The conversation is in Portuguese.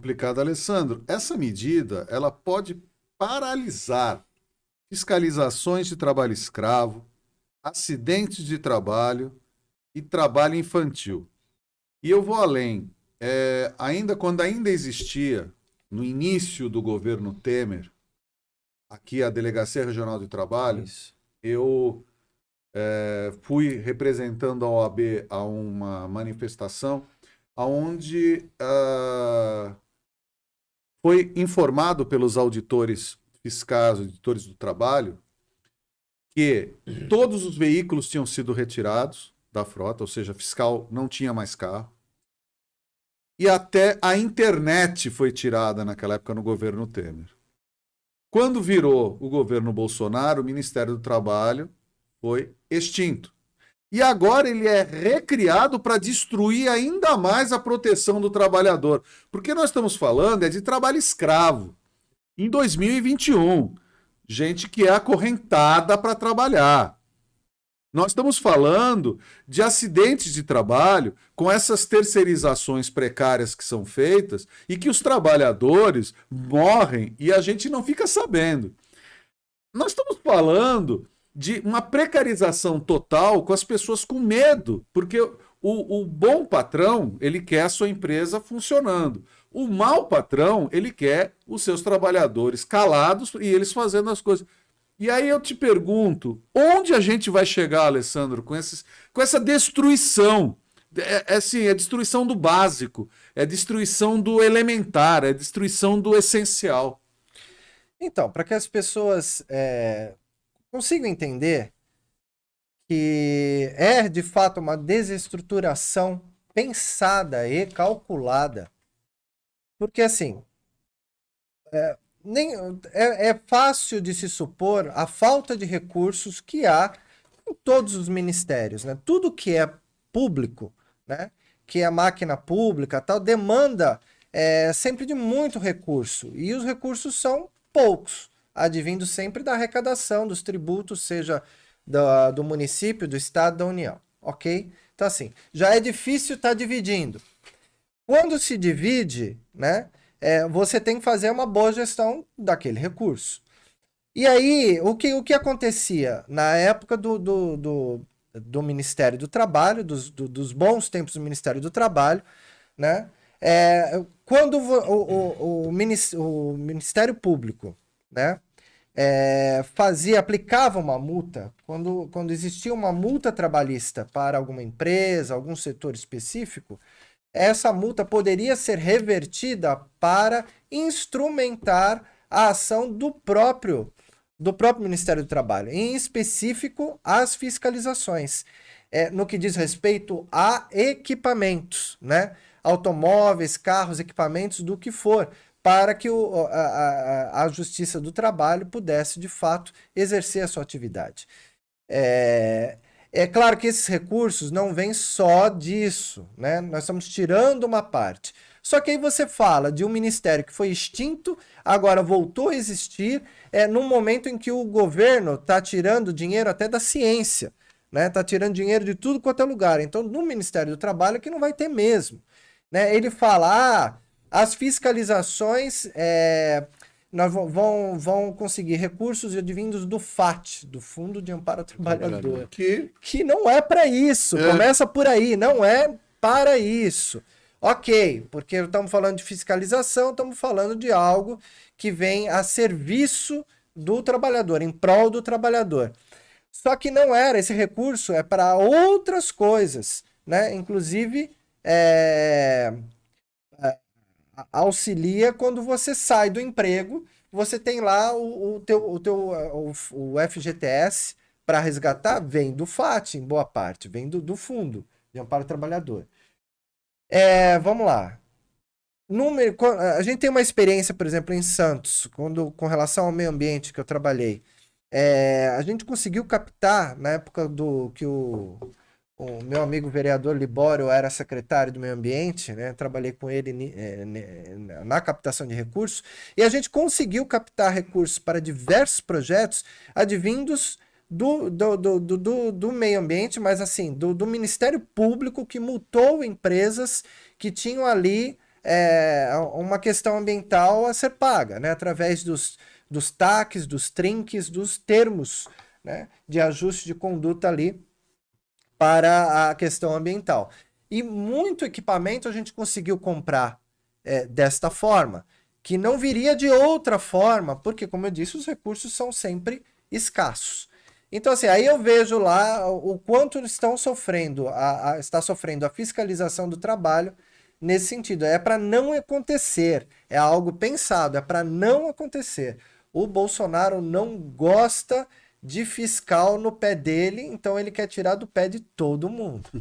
complicado, Alessandro. Essa medida, ela pode paralisar fiscalizações de trabalho escravo, acidentes de trabalho e trabalho infantil. E eu vou além. Quando ainda existia, no início do governo Temer, aqui a Delegacia Regional de Trabalho, Isso. eu fui representando a OAB a uma manifestação onde foi informado pelos auditores fiscais, auditores do trabalho, que todos os veículos tinham sido retirados da frota, ou seja, fiscal não tinha mais carro. E até a internet foi tirada naquela época no governo Temer. Quando virou o governo Bolsonaro, o Ministério do Trabalho foi extinto. E agora ele é recriado para destruir ainda mais a proteção do trabalhador. Porque nós estamos falando de trabalho escravo. Em 2021, gente que é acorrentada para trabalhar. Nós estamos falando de acidentes de trabalho com essas terceirizações precárias que são feitas e que os trabalhadores morrem e a gente não fica sabendo. Nós estamos falando de uma precarização total com as pessoas com medo, porque o bom patrão, ele quer a sua empresa funcionando. O mau patrão, ele quer os seus trabalhadores calados e eles fazendo as coisas. E aí eu te pergunto, onde a gente vai chegar, Alessandro, com essa destruição? É destruição do básico, é destruição do elementar, é destruição do essencial. Então, para que as pessoas consigam entender que é de fato uma desestruturação pensada e calculada, porque assim, é fácil de se supor a falta de recursos que há em todos os ministérios, né? Tudo que é público, né? Que é máquina pública, tal, demanda sempre de muito recurso, e os recursos são poucos, advindo sempre da arrecadação dos tributos, seja do município, do estado, da União, ok? Então assim, já é difícil estar dividindo. Quando se divide, né? Você tem que fazer uma boa gestão daquele recurso. E aí, o que acontecia na época do Ministério do Trabalho, dos bons tempos do Ministério do Trabalho, né? Quando o Ministério Público, né, aplicava uma multa, quando existia uma multa trabalhista para alguma empresa, algum setor específico, essa multa poderia ser revertida para instrumentar a ação do próprio Ministério do Trabalho, em específico as fiscalizações, no que diz respeito a equipamentos, né? Automóveis, carros, equipamentos, do que for, para que a Justiça do Trabalho pudesse, de fato, exercer a sua atividade. É claro que esses recursos não vêm só disso, né? Nós estamos tirando uma parte. Só que aí você fala de um ministério que foi extinto, agora voltou a existir, num momento em que o governo está tirando dinheiro até da ciência, né? Está tirando dinheiro de tudo quanto é lugar. Então, no Ministério do Trabalho, que não vai ter mesmo, né? Ele fala, as fiscalizações vão conseguir recursos advindos do FAT, do Fundo de Amparo ao Trabalhador, que não é para isso, começa por aí, não é para isso. Ok, porque estamos falando de fiscalização, estamos falando de algo que vem a serviço do trabalhador, em prol do trabalhador. Só que não era, esse recurso é para outras coisas, né? Inclusive, auxilia quando você sai do emprego, você tem lá o FGTS para resgatar, vem do FAT, em boa parte, vem do Fundo de Amparo ao Trabalhador. Vamos lá. A gente tem uma experiência, por exemplo, em Santos, com relação ao meio ambiente que eu trabalhei. A gente conseguiu captar, na época que o meu amigo vereador Libório era secretário do meio ambiente, né? Trabalhei com ele na captação de recursos, e a gente conseguiu captar recursos para diversos projetos advindos do meio ambiente, mas assim, do Ministério Público, que multou empresas que tinham ali uma questão ambiental a ser paga, né? Através dos TACs, dos trinques, dos termos, né? De ajuste de conduta ali para a questão ambiental. E muito equipamento a gente conseguiu comprar desta forma, que não viria de outra forma, porque, como eu disse, os recursos são sempre escassos. Então, assim, aí eu vejo lá o quanto está sofrendo a fiscalização do trabalho nesse sentido. É para não acontecer, é algo pensado, é para não acontecer. O Bolsonaro não gosta de fiscal no pé dele, então ele quer tirar do pé de todo mundo.